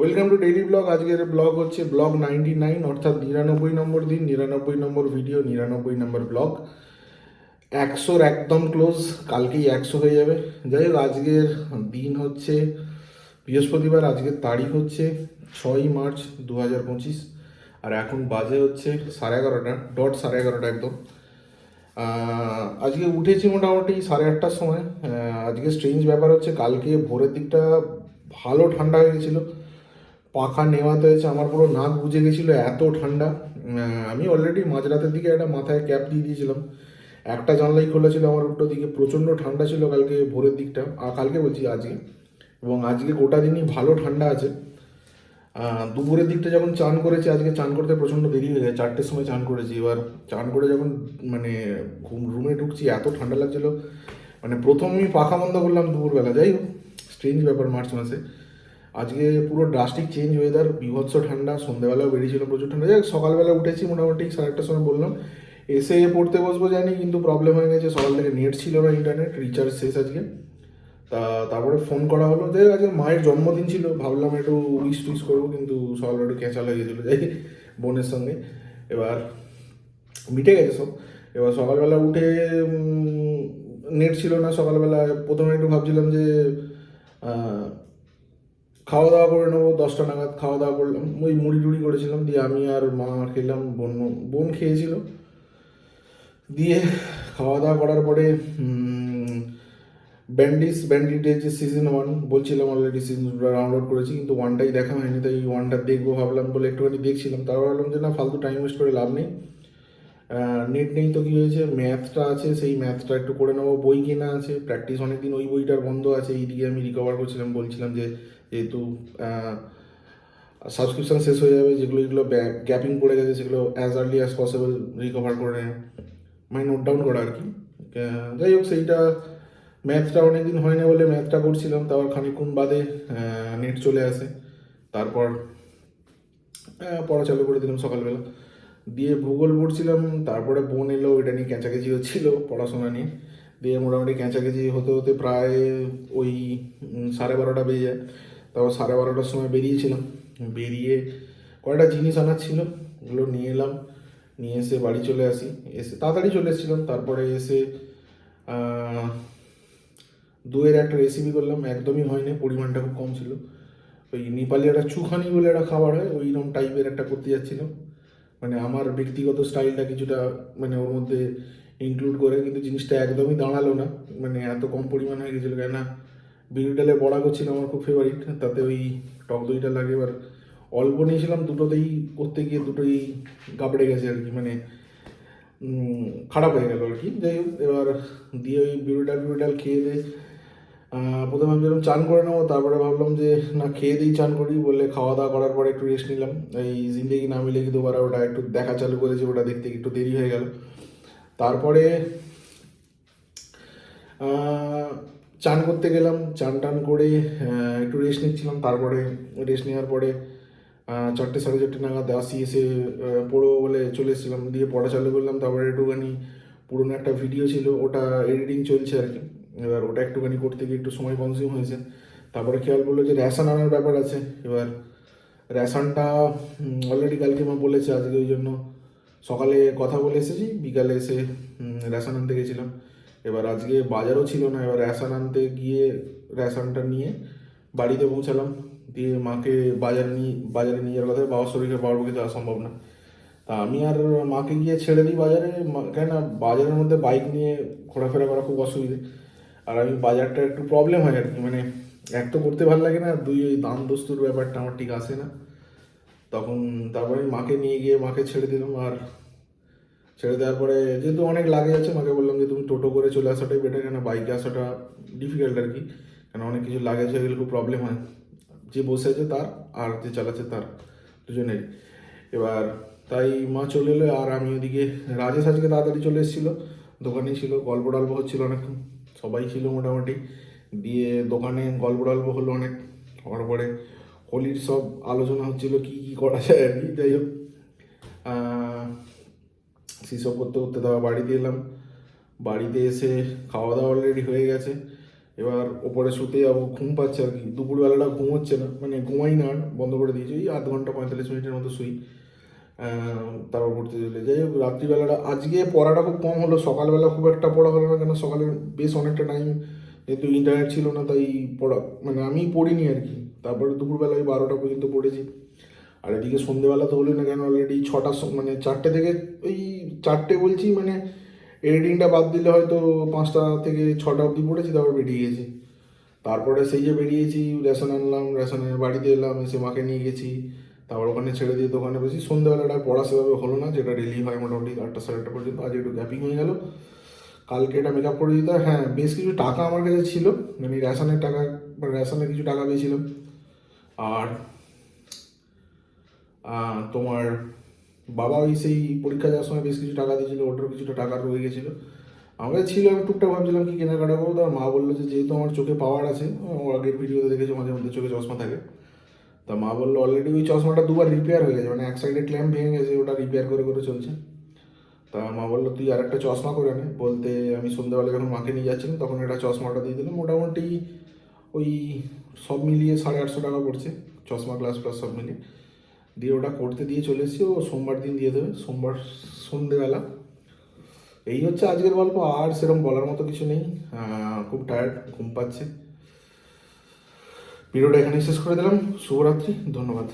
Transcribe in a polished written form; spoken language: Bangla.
Welcome to daily blog. আজকের ব্লগ হচ্ছে ব্লগ 99, অর্থাৎ 99 নম্বর দিন, 99 নম্বর ভিডিও, 99 নম্বর ব্লগ। 100-র একদম ক্লোজ, কালকেই 100 হয়ে যাবে। যাই হোক, আজকের দিন হচ্ছে বৃহস্পতিবার, আজকের তারিখ হচ্ছে 6ই মার্চ 2025, আর এখন বাজে হচ্ছে 11:30, ডট 11:30 একদম। আজকে উঠেছি মোটামুটি 8:30টার সময়। আজকে স্ট্রেঞ্জ ব্যাপার হচ্ছে, কালকে ভোরের দিকটা ভালো ঠান্ডা হয়ে গেছিলো, পাখা নেওয়াতে হয়েছে, আমার পুরো নাক বুজে গেছিলো, এত ঠান্ডা। আমি অলরেডি মাঝরাতের দিকে একটা মাথায় ক্যাপ দিয়ে দিয়েছিলাম, একটা জানলাই খোলা ছিল আমার উল্টো দিকে, প্রচণ্ড ঠান্ডা ছিল কালকে ভোরের দিকটা, আর কালকে বলছি আজকে, এবং আজকে গোটা দিনই ভালো ঠান্ডা আছে। দুপুরের দিকটা যখন চান করেছি, আজকে চান করতে প্রচণ্ড দেরি হয়ে গেছে, 4টের সময় চান করেছি। এবার চান করে যখন মানে রুমে ঢুকছি, এত ঠান্ডা লাগছিল, মানে প্রথমেই পাখা বন্ধ করলাম দুপুরবেলা। যাই হোক, স্ট্রেঞ্জ ব্যাপার মার্চ মাসে। আজকে পুরো ড্রাস্টিক চেঞ্জ ওয়েদার, বিভৎস ঠান্ডা, সন্ধ্যেবেলাও বেরিয়েছিল প্রচুর ঠান্ডা। যাই হোক, সকালবেলা উঠেছি মোটামুটি 8:30টার সময়, বললাম এসে পড়তে বসবো জানি, কিন্তু প্রবলেম হয়ে গেছে, সকাল থেকে নেট ছিল না, ইন্টারনেট রিচার্জ শেষ আজকে। তারপরে ফোন করা হলো, যাই হোক, আজকে মায়ের জন্মদিন ছিল, ভাবলাম একটু উইশ টুইশ করবো, কিন্তু সকালে একটু ক্যাঁচাল হয়ে গেছিলো, যাই বোনের সঙ্গে। এবার মিটে গেছে সব। এবার সকালবেলা উঠে নেট ছিল না সকালবেলা, প্রথমে একটু ভাবছিলাম যে খাওয়া দাওয়া করে নেবো, 10টা নাগাদ খাওয়া দাওয়া করলাম, ওই মুড়ি টুড়ি করেছিলাম, দিয়ে আমি আর মা খেলাম, বোন খেয়েছিল। দিয়ে খাওয়া দাওয়া করার পরে ব্যান্ডিটের যে সিজন 1 বলছিলাম, অলরেডি সিজন2 ডাউনলোড করেছি, কিন্তু 1টাই দেখা হয়নি, তাই 1টা দেখবো ভাবলাম বলে একটুখানি দেখছিলাম। তারপর ভাবলাম যে না, ফালতু টাইম ওয়েস্ট করে লাভ নেই, নেট নেই তো কী হয়েছে, ম্যাথটা আছে, সেই ম্যাথটা একটু করে নেবো, বই কেনা আছে, প্র্যাকটিস অনেকদিন ওই বইটার বন্ধ আছে, এইদিকে আমি রিকভার করছিলাম, বলছিলাম যে যেহেতু সাবস্ক্রিপশান শেষ হয়ে যাবে, যেগুলো গ্যাপিং পড়ে গেছে সেগুলো as early as possible recover করে মানে নোট ডাউন করা আর কি। যাই হোক, সেইটা ম্যাথটা অনেকদিন হয় না বলে ম্যাথটা করছিলাম, তারপর খানিকক্ষণ বাদে নেট চলে আসে, তারপর পড়া চালু করে দিলাম সকালবেলা। দিয়ে ভূগোল পড়ছিলাম, তারপরে বোন এলো, ওইটা নিয়ে ক্যাঁচাকেচি হচ্ছিল পড়াশোনা নিয়ে। দিয়ে মোটামুটি ক্যাঁচাকেচি হতে হতে প্রায় ওই 12:30 বেজে যায়। তারপর 12:30টার সময় বেরিয়েছিলাম, বেরিয়ে কয়েকটা জিনিস আনার ছিল, ওগুলো নিয়ে এলাম, নিয়ে এসে বাড়ি চলে আসি। এসে তাড়াতাড়ি চলে এসেছিলাম, তারপরে এসে দইয়ের একটা রেসিপি করলাম, একদমই হয়নি, পরিমাণটা খুব কম ছিল। ওই নেপালি একটা চুখানি বলে একটা খাবার হয়, ওইরকম টাইপের একটা করতে যাচ্ছিলাম, মানে আমার ব্যক্তিগত স্টাইলটা কিছুটা মানে ওর মধ্যে ইনক্লুড করে, কিন্তু জিনিসটা একদমই দাঁড়ালো না, মানে এত কম পরিমাণ হয়ে গেছিলো। কেননা বিউলি ডালে বড়া করছিলাম, আমার খুব ফেভারিট, তাতে ওই টক দইটা লাগে। এবার অল্প নিয়েছিলাম, দুটোতেই করতে গিয়ে দুটোই গাবড়ে গেছে আর কি, মানে খারাপ হয়ে গেল আর কি। যাই হোক, এবার দিয়ে ওই বিউলি ডাল খেয়ে দিয়ে প্রথমে ভাবছিলাম চান করে নেবো, তারপরে ভাবলাম যে না, খেয়ে দিয়েই চান করি বলে খাওয়া দাওয়া করার পরে একটু রেস্ট নিলাম। এই জিন্দেগি না মিলেগি দুবার, ওটা একটু দেখা চালু করেছি, ওটা দেখতে একটু দেরি হয়ে গেল। তারপরে চান করতে গেলাম, চান টান করে একটু রেস্ট নিচ্ছিলাম, তারপরে রেস্ট নেওয়ার পরে 4টে 4:30 নাগাদ আসি, এসে পড়বো বলে চলে এসেছিলাম, দিয়ে পড়া চালু করলাম। তারপরে একটুখানি পুরোনো একটা ভিডিও ছিল, ওটা এডিটিং চলছে আর কি, এবার ওটা একটুখানি করতে গিয়ে একটু সময় কনজিউম হয়েছে। তারপরে খেয়াল করলো যে রেশন আনার ব্যাপার আছে। এবার রেশনটা অলরেডি কালকে মা বলেছে, আজকে ওই জন্য সকালে কথা বলে এসেছি, বিকালে এসে রেশন আনতে গেছিলাম। এবার আজকে বাজারও ছিল না, এবার রেশন আনতে গিয়ে রেশনটা নিয়ে বাড়িতে পৌঁছালাম, দিয়ে মাকে বাজারে নিয়ে যাওয়ার কথা, বাবার শরীরে বাবার পক্ষে যাওয়া সম্ভব না। তা আমি আর মাকে গিয়ে ছেড়ে দিই বাজারে, কেন বাজারের মধ্যে বাইক নিয়ে ঘোরাফেরা করা খুব অসুবিধে, আর আমি বাজারটা একটু প্রবলেম হয় আর কি, মানে এক তো করতে ভালো লাগে না, দুই ওই দাম দস্তুর ব্যাপারটা আমার ঠিক আসে না তখন। তারপরে মাকে নিয়ে গিয়ে মাকে ছেড়ে দিলাম, আর ছেড়ে দেওয়ার পরে যেহেতু অনেক লাগে আছে, মাকে বললাম যে তুমি টোটো করে চলে আসাটাই বেটার, কেন বাইকে আসাটা ডিফিকাল্ট আর কি, কেন অনেক কিছু লাগেজ হয়ে গেলে খুব প্রবলেম হয়, যে বসে আছে তার আর যে চালাচ্ছে তার, দুজনেরই। এবার তাই মা চলে এলো, আর আমি ওদিকে রাজেশ আজকে তাড়াতাড়ি চলে এসেছিলো, দোকানেই ছিল, গল্প টল্প হচ্ছিলো অনেকক্ষণ, সবাই ছিল মোটামুটি। দিয়ে দোকানে গল্প টল্প হলো অনেক, হওয়ার পরে হোলির সব আলোচনা হচ্ছিলো কী কী করা যায় আর কি। যাই হোক, সেসব করতে করতে তারপর বাড়িতে এলাম। বাড়িতে এসে খাওয়া দাওয়া অলরেডি হয়ে গেছে, এবার ওপরে শুতে যাবো, ঘুম পাচ্ছে আর কি, দুপুরবেলাটা ঘুম হচ্ছে না, মানে ঘুমাই না আর, বন্ধ করে দিয়েছি, ওই আধ ঘন্টা 45 মিনিটের মতো শুই, তারপর পড়তে চলে যাই হোক। রাত্রিবেলাটা আজকে পড়াটা খুব কম হলো, সকালবেলা খুব একটা পড়া হলো না, কেন সকালে বেশ অনেকটা টাইম যেহেতু ইন্টারনেট ছিল না তাই পড়া মানে আমি পড়িনি আর কি। তারপরে দুপুরবেলা ওই 12টা পর্যন্ত পড়েছি। আর এদিকে সন্ধেবেলা তো হলো না, কেন অলরেডি মানে 4টে থেকে ওই 4টে বলছি মানে এডিটিংটা বাদ দিলে হয়তো 5টা থেকে 6টা অবধি পড়েছি, তারপর বেরিয়ে গেছি। তারপরে সেই যে বেরিয়েছি, রেশন আনলাম, রেশনের বাড়িতে এলাম, এসে মাকে নিয়ে গেছি, তারপর ওখানে ছেড়ে দিয়ে দোকানে বসি। সন্ধ্যেবেলাটা পড়া সেভাবে হলো না, যেটা ডেলি হয় মোটামুটি 8টা সাড়ে 8টা পর্যন্ত। আজ একটু গ্যাপিং হয়ে গেল, কালকে এটা মেকআপ করে দিতে হয়। হ্যাঁ, বেশ কিছু টাকা আমার কাছে ছিল, মানে রেশনের টাকা, মানে রেশনে কিছু টাকা পেয়েছিলাম। আর তোমার বাবা ওই সেই পরীক্ষা যাওয়ার সময় বেশ কিছু টাকা দিয়েছিল, ওটারও কিছুটা টাকা রয়ে গেছিলো আমার কাছে ছিল। আমি টুকটাক ভাবছিলাম কি কেনাকাটা করবো, তার মা বললো যে যেহেতু আমার চোখে পাওয়ার আছে, ও আগের ভিডিওতে দেখেছো মাঝে মধ্যে চোখে চশমা থাকে, তা মা বললো অলরেডি ওই চশমাটা দুবার রিপেয়ার হয়ে গেছে, মানে এক সাইডে ক্ল্যাম্প ভেঙে গেছে, ওটা রিপেয়ার করে করে চলছে। তা মা বললো তুই আর একটা চশমা করে নে, বলতে আমি সন্ধ্যাবেলা যখন মাকে নিয়ে যাচ্ছিলাম তখন এটা চশমাটা দিয়ে দিলাম। মোটামুটি ওই সব মিলিয়ে 850 টাকা পড়ছে, চশমা গ্লাস প্লাস সব মিলিয়ে। দিয়ে ওটা করতে দিয়ে চলে এসেছি, ও সোমবার দিন দিয়ে দেবে, সোমবার সন্ধেবেলা। এই হচ্ছে আজকের গল্প, আর সেরকম বলার মতো কিছু নেই। খুব টায়ার্ড, ঘুম পাচ্ছে। ভিডিওটা এখানেই শেষ করে দিলাম। শুভরাত্রি, ধন্যবাদ।